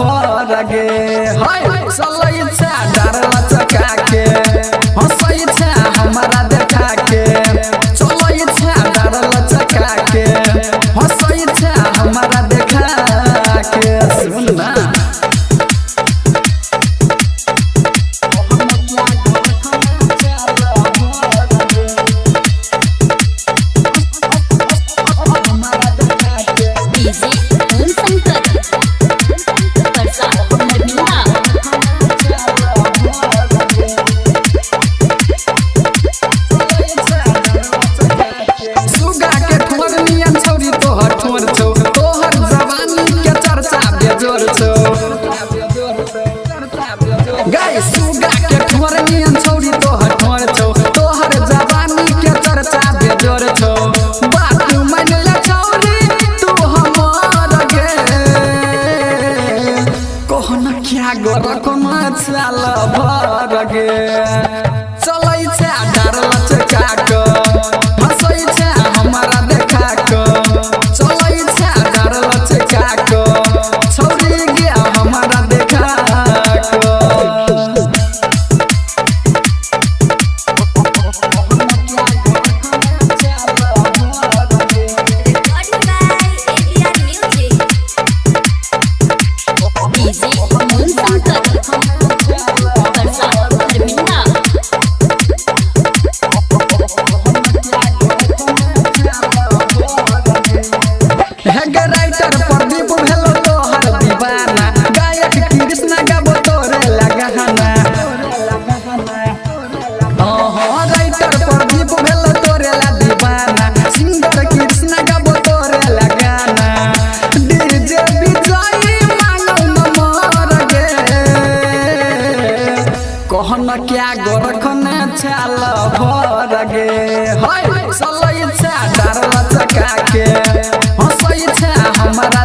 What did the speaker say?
भर गे हाय चलै छे डरला चका के हंसै छे हमरा देखा के चलै छे डरला चका के हंसै छे हमरा देखा के सुन ना गाय सुगा के ठोर नियन छौरी तोहर ठोर छौ तोहर जवानी के चर्चा बेजोर छौ बात मन ले छौरी तू हमर गे कोहना क्या गोर कोना चाल भर गे चलै छे डरला चका के हंसै छे हमरा देखा के चलै छे डरला चका के छौरी गे हमरा देखा राइटर प्रदीप भेलो तोहर दीवाना गायक कृष्ण गाबो तोरे लगाना राइटर प्रदीप भेलो तोरे ला दीवाना सिंगर कृष्ण गाबो तोरे लगाना डीजे विजय मांगो नंबर गे कहन क्या गोरखने छाल भर गे हाय चलै छे डरला चका के हंसै छे हमरा